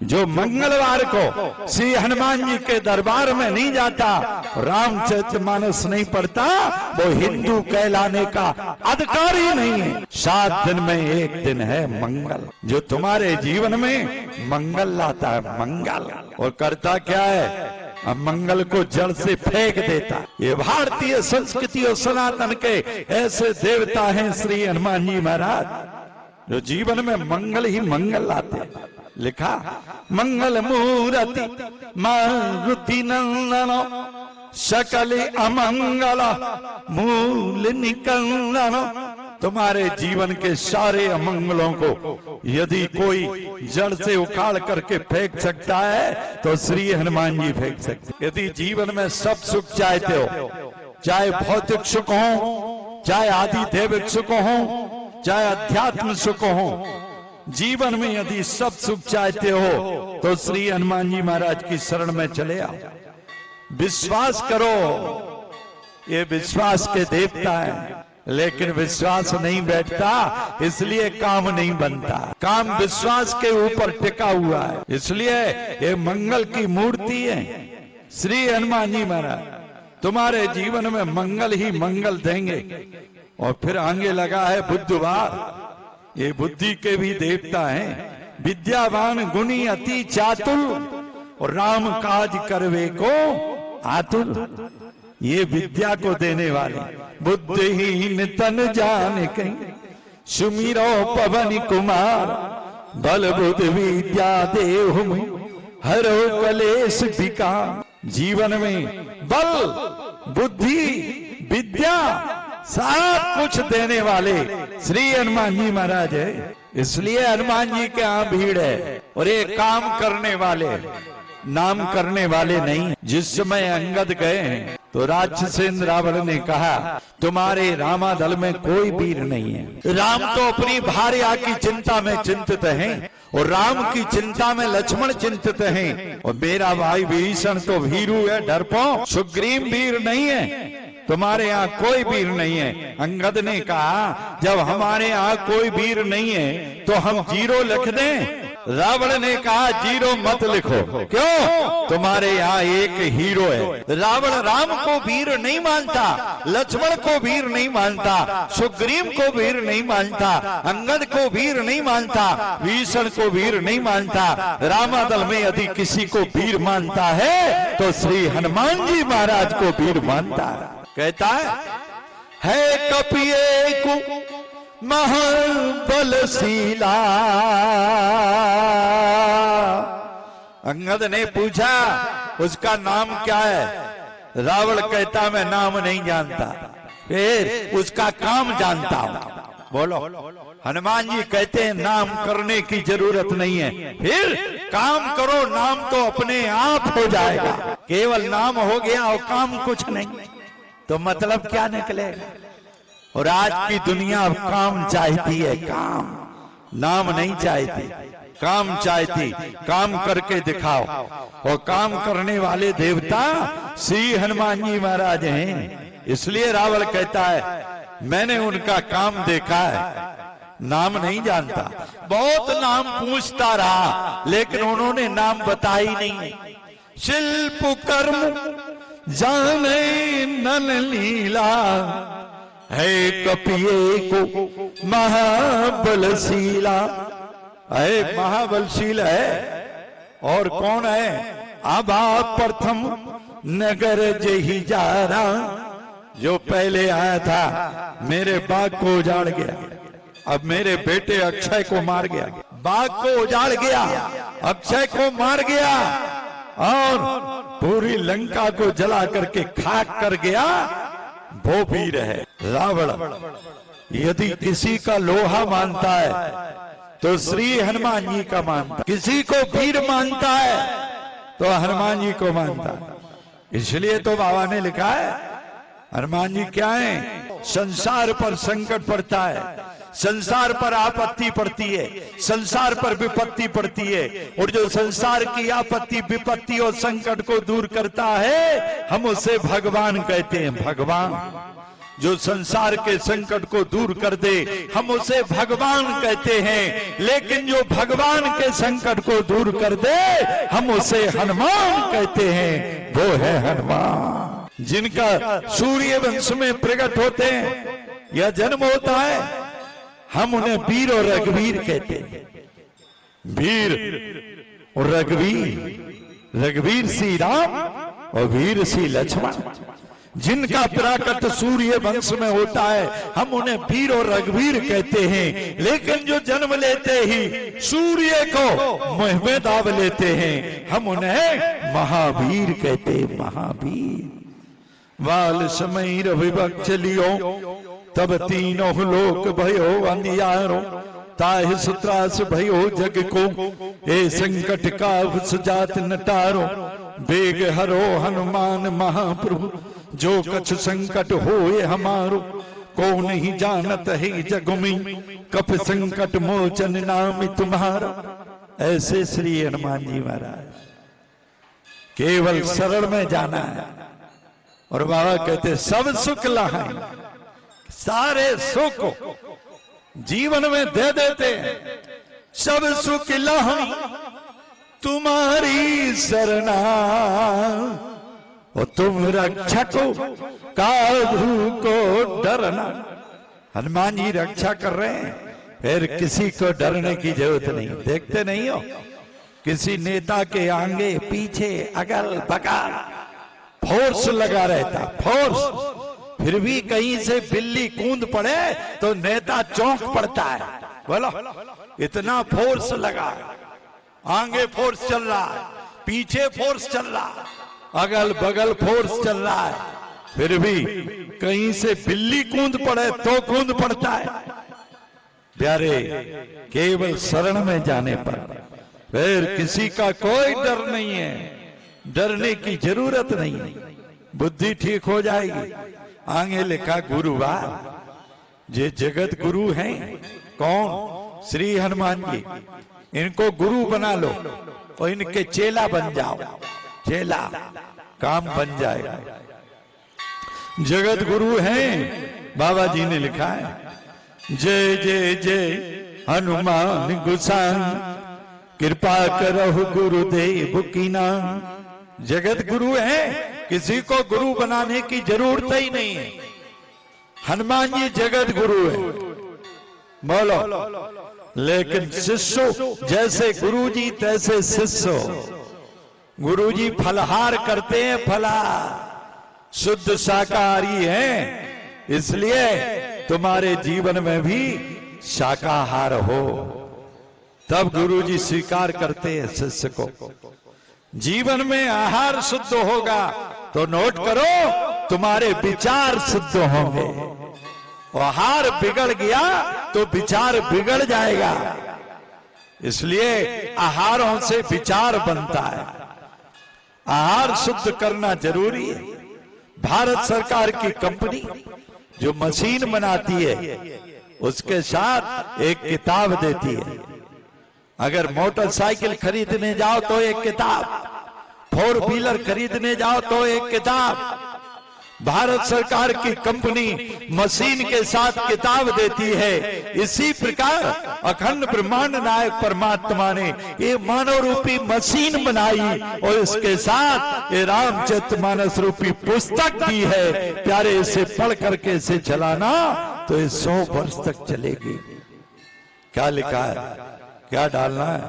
जो मंगलवार को श्री हनुमान जी के दरबार में नहीं जाता, रामचरितमानस नहीं पढ़ता, वो हिंदू कहलाने का अधिकार ही नहीं है। 7 दिन में एक दिन है मंगल, जो तुम्हारे जीवन में मंगल लाता है। मंगल और करता क्या है? अब मंगल को जड़ से फेंक देता। ये भारतीय संस्कृति और सनातन के ऐसे देवता हैं श्री हनुमान जी महाराज, जो जीवन में मंगल ही मंगल लाते हैं। लिखा मंगल मूर्ति मारुति नंदन सकल अमंगल मूल निकंदन। तुम्हारे जीवन के सारे अमंगलों को यदि कोई जड़ से उखाड़ करके फेंक सकता है तो श्री हनुमान जी फेंक सकते। यदि जीवन में सब सुख चाहते हो, चाहे भौतिक सुख हो, चाहे आदि दैविक सुख हो, चाहे अध्यात्म सुख हो, जीवन में यदि सब सुख चाहते हो तो श्री हनुमान जी महाराज की शरण में चले आओ। विश्वास करो, ये विश्वास के देवता है, लेकिन विश्वास नहीं बैठता, इसलिए काम नहीं बनता। काम विश्वास के ऊपर टिका हुआ है, इसलिए ये मंगल की मूर्ति है श्री हनुमान जी महाराज। तुम्हारे जीवन में मंगल ही मंगल देंगे। और फिर आगे लगा है बुद्धवार, ये बुद्धि के भी देवता हैं। विद्यावान गुणी अति चातुर और राम काज करवे को आतुर। ये विद्या को देने वाले। बुद्धिहीन तन जान कहीं सुमिरो पवन कुमार, बल बुद्ध विद्या देहु हरो कलेश विकार। जीवन में बल बुद्धि विद्या सारा कुछ देने वाले श्री हनुमान जी महाराज है। इसलिए हनुमान जी के यहाँ भीड़ है। और ये काम करने वाले, नाम करने वाले नहीं। जिस समय अंगद गए हैं तो राक्षसेंद्र रावण ने कहा तुम्हारे रामादल में कोई वीर नहीं है। राम तो अपनी भार्या की चिंता में चिंतित हैं और राम की चिंता में लक्ष्मण चिंतित हैं। और मेरा भाई विभीषण तो भीरू है, डरपोक। सुग्रीव वीर नहीं है, तुम्हारे यहाँ कोई वीर नहीं है। अंगद ने कहा जब हमारे यहाँ कोई वीर नहीं है तो हम 0 लिख दें। रावण ने कहा 0 मत लिखो। क्यों? तुम्हारे यहाँ एक हीरो है। रावण राम को वीर नहीं मानता, लक्ष्मण को वीर नहीं मानता, सुग्रीव को वीर नहीं मानता, अंगद को वीर नहीं मानता, विभीषण को वीर नहीं मानता। रामादल में यदि किसी को वीर मानता है तो श्री हनुमान जी महाराज को वीर मानता है। कहता है कपिए को महाबलशीला। अंगद ने पूछा उसका नाम क्या है? रावण कहता मैं नाम नहीं जानता, फिर उसका काम जानता हूं। बोलो। हनुमान जी कहते हैं नाम करने की जरूरत नहीं है, फिर काम करो, नाम तो अपने आप हो जाएगा। केवल नाम हो गया और काम कुछ नहीं, तो मतलब क्या निकलेगा? और आज की दुनिया अब काम चाहती है, काम, नाम नहीं चाहती, काम चाहती। काम करके दिखाओ। और काम करने वाले देवता श्री हनुमान जी महाराज हैं। इसलिए रावण कहता है मैंने उनका काम देखा है, नाम नहीं जानता। बहुत नाम पूछता रहा लेकिन उन्होंने नाम बताया ही नहीं। शिल्प कर्म जाने नल लीला, है कपिए को महाबलशीला। है महाबलशील है। और कौन है? अब आप प्रथम नगर जही जा रहा। जो पहले आया था मेरे बाग को उजाड़ गया, अब मेरे बेटे अक्षय को मार गया। बाग को उजाड़ गया, अक्षय को मार गया और पूरी लंका को जला करके खाक कर गया। वो वीर है रावण। यदि किसी का लोहा मानता है तो श्री हनुमान जी का मानता, किसी को वीर मानता है तो हनुमान जी को मानता। इसलिए तो बाबा ने लिखा है हनुमान जी क्या है? संसार पर संकट पड़ता है, संसार पर आपत्ति पड़ती है, संसार पर विपत्ति पड़ती है, और जो संसार की आपत्ति विपत्ति और संकट को दूर करता है हम उसे भगवान कहते हैं। भगवान जो संसार के संकट को दूर कर दे हम उसे भगवान कहते हैं, लेकिन जो भगवान के संकट को दूर कर दे हम उसे हनुमान कहते हैं। वो है हनुमान, जिनका सूर्य वंश में प्रकट होते हैं या जन्म होता है, हम उन्हें वीर और रघुवीर कहते हैं। वीर और रघुवीर, रघुवीर श्री राम और वीर श्री लक्ष्मण, जिनका प्रकट सूर्य वंश में होता है हम उन्हें वीर और रघुवीर कहते हैं। लेकिन जो जन्म लेते ही सूर्य को मुंह में दाब लेते हैं हम उन्हें महावीर कहते हैं। महावीर। वाल समय रविभक्त लियो तब तीनों लोक भयो अंधियारो, ताहि सुत्रास भयो जग को, ए संकट का सुजात नटारो, बेग हरो हनुमान महाप्रभु, जो कछ संकट होए हमारो, को नहीं जानत है जग में, कप संकट मोचन नाम तुम्हारा। ऐसे श्री हनुमान जी महाराज केवल शरण में जाना है और बाबा कहते सब सुख लाए, सारे सुख जीवन में दे देते हैं। सब सुख लाए तुम्हारी शरणा, और तुम रक्षको काहू को डरना। हनुमान जी रक्षा कर रहे हैं, फिर किसी को डरने की जरूरत नहीं। देखते नहीं हो किसी नेता के आगे पीछे अगल बगल फोर्स लगा रहता, फोर्स, फिर भी कहीं से बिल्ली कूद पड़े तो नेता चौंक पड़ता है। बोलो, इतना फोर्स लगा, आगे फोर्स चल रहा है, पीछे फोर्स चल रहा है, अगल बगल फोर्स चल रहा है, फिर भी कहीं से बिल्ली कूद पड़े तो कूद पड़ता है। प्यारे, केवल शरण में जाने पर फिर किसी का कोई डर नहीं है, डरने की जरूरत नहीं है, बुद्धि ठीक हो जाएगी। आगे लिखा गुरुवार, ये जगत गुरु हैं। कौन? श्री हनुमान जी। इनको गुरु बना लो और इनके चेला बन जाओ, चेला, काम बन जाएगा। जगत गुरु हैं, बाबा जी ने लिखा है। जय जय जय हनुमान गोसाई, कृपा करहु गुरुदेव की नाम। जगत गुरु है, किसी को गुरु बनाने की जरूरत ही नहीं है। हनुमान जी जगत गुरु है, बोलो। लेकिन शिष्य जैसे गुरु जी तैसे शिष्य। गुरु जी फलहार करते हैं, फलहार, शुद्ध शाकाहारी हैं, इसलिए तुम्हारे जीवन में भी शाकाहार हो, तब गुरु जी स्वीकार करते हैं शिष्य को। जीवन में आहार शुद्ध होगा तो नोट करो तुम्हारे विचार शुद्ध होंगे। आहार बिगड़ गया तो विचार बिगड़ जाएगा, इसलिए आहारों से विचार बनता है। आहार शुद्ध करना जरूरी है। भारत सरकार की कंपनी जो मशीन बनाती है उसके साथ एक किताब देती है। अगर मोटरसाइकिल खरीदने जाओ तो एक किताब, 4 व्हीलर खरीदने जाओ तो एक किताब। भारत सरकार की कंपनी मशीन के साथ किताब देती है। इसी प्रकार अखंड ब्रह्मांड नायक परमात्मा ने ये मानव रूपी मशीन बनाई और इसके साथ ये रामचरितमानस रूपी पुस्तक दी है। प्यारे, इसे पढ़ करके इसे चलाना तो ये 100 वर्ष तक चलेगी। क्या लिखा है, क्या डालना है?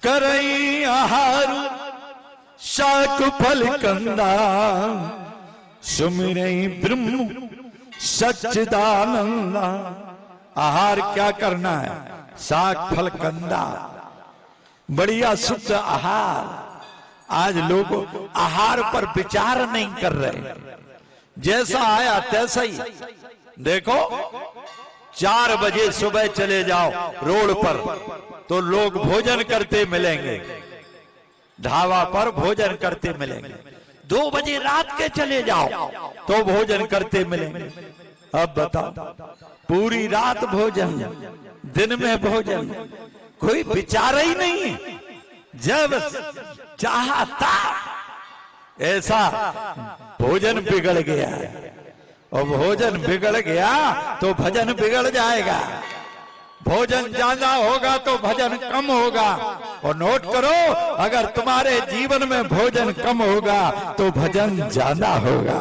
करई आहार शाक फल कंदा, सुमिरई ब्रह्म सच्चिदानंदा। आहार क्या करना है? शाक फल कंदा, बढ़िया शुद्ध आहार। आज लोग आहार पर विचार नहीं कर रहे, जैसा आया तैसा ही। देखो, 4 बजे सुबह चले जाओ रोड पर तो लोग भोजन करते मिलेंगे, ढाबा पर भोजन करते मिलेंगे। 2 बजे रात के चले जाओ तो भोजन करते मिलेंगे। अब बताओ, पूरी रात भोजन, दिन में भोजन, कोई विचार ही नहीं। जब चाहता ऐसा भोजन बिगड़ गया है। और भोजन बिगड़ गया तो भजन बिगड़ जाएगा। भोजन ज्यादा होगा तो भजन कम होगा। और नोट करो, अगर तुम्हारे जीवन में भोजन कम होगा तो भजन ज्यादा होगा।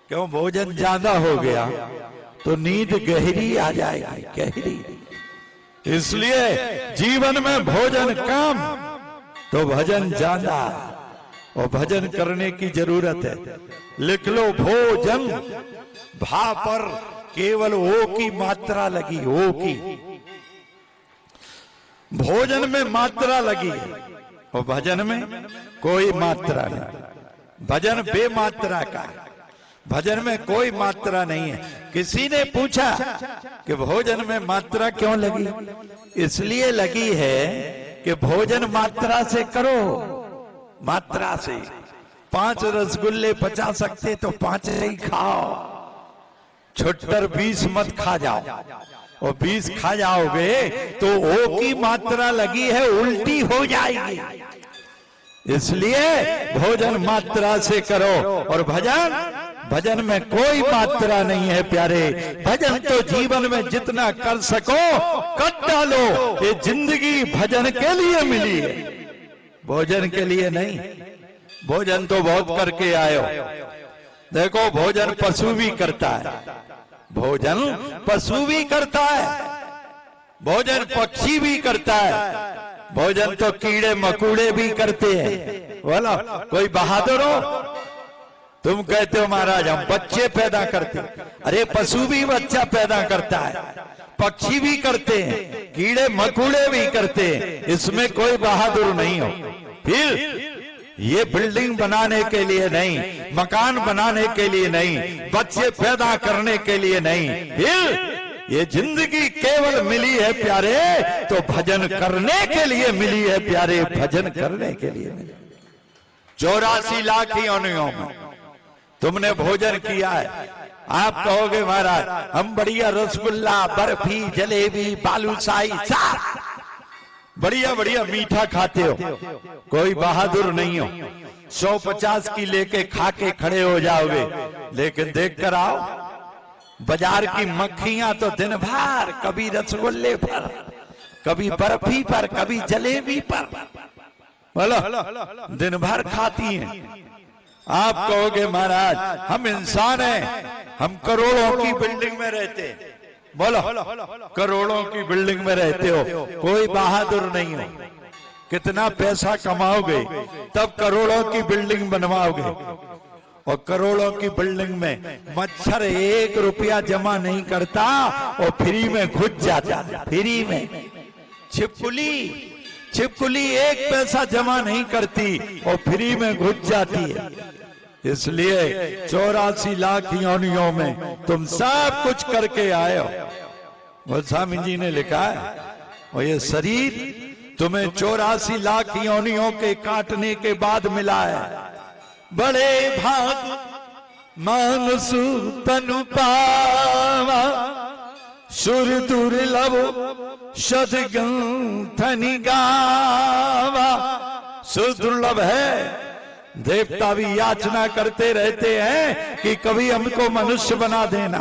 क्यों? भोजन ज्यादा हो गया तो नींद गहरी आ जाएगी, गहरी। इसलिए जीवन में भोजन कम तो भजन ज्यादा, और भजन करने की जरूरत है। लिख लो, भोजन भा पर केवल ओ की मात्रा लगी, ओ की। भोजन में मात्रा लगी और भजन में कोई मात्रा नहीं। भजन बेमात्रा का, भजन में कोई मात्रा नहीं है। किसी ने पूछा कि भोजन में मात्रा क्यों लगी? इसलिए लगी है कि भोजन मात्रा से करो, मात्रा से। 5 रसगुल्ले पचा सकते तो 5 ही खाओ, छुट्टर 20 मत खा जाओ। और 20 खा जाओगे तो ओ की मात्रा लगी है, उल्टी हो जाएगी। इसलिए भोजन मात्रा से करो। और भजन, भजन में कोई मात्रा नहीं है प्यारे। भजन तो जीवन में जितना कर सको कर डालो। ये जिंदगी भजन के लिए मिली है, भोजन के लिए नहीं। भोजन तो बहुत करके आए हो। देखो, भोजन पशु भी करता है, भोजन पशु भी करता है, भोजन पक्षी भी करता है, भोजन तो कीड़े मकोड़े भी करते हैं। बोलो, कोई बहादुर हो? तुम कहते हो महाराज हम बच्चे पैदा करते। अरे पशु भी बच्चा पैदा करता है, पक्षी भी करते हैं, कीड़े मकोड़े भी करते हैं। इसमें कोई बहादुर नहीं हो। फिर ये बिल्डिंग बनाने के लिए नहीं, मकान बनाने के लिए नहीं, बच्चे पैदा करने के लिए नहीं। फिर ये जिंदगी केवल मिली है प्यारे तो भजन करने के लिए मिली है प्यारे, भजन करने के लिए मिली। 84 लाख योनियों में तुमने भोजन किया है। आप कहोगे महाराज हम बढ़िया रसगुल्ला, बर्फी, जलेबी, बालूशाही, बढ़िया बढ़िया मीठा खाते हो, कोई बहादुर नहीं हो। 150 की लेके खा के खड़े हो जाओगे। लेकिन देख कर आओ, बाजार की मक्खियां तो दिन भर कभी रसगुल्ले पर, कभी बर्फी पर, कभी जलेबी पर, बोलो दिन भर खाती हैं। आप कहोगे महाराज हम इंसान हैं, हम करोड़ों की बिल्डिंग में रहते हैं। बोलो, करोड़ों की बिल्डिंग में रहते हो, कोई बहादुर नहीं हो। कितना पैसा कमाओगे तब करोड़ों की बिल्डिंग बनवाओगे। और करोड़ों की बिल्डिंग में मच्छर 1 रुपया जमा नहीं करता और फ्री में घुस जाता। फ्री में छिपकली, छिपकली 1 पैसा जमा नहीं करती और फ्री में घुस जाती है। इसलिए 84 लाख योनियों में तुम सब कुछ करके आए हो। गोस्वामी जी ने लिखा है, और ये शरीर तुम्हें 84 लाख योनियों के काटने के बाद मिला है। बड़े भाग मानसु तनु पावा, सुर दुर्लभ सदगंथनि गावा। सुदुर्लभ है, देवता भी याचना करते रहते हैं कि कभी हमको मनुष्य बना देना।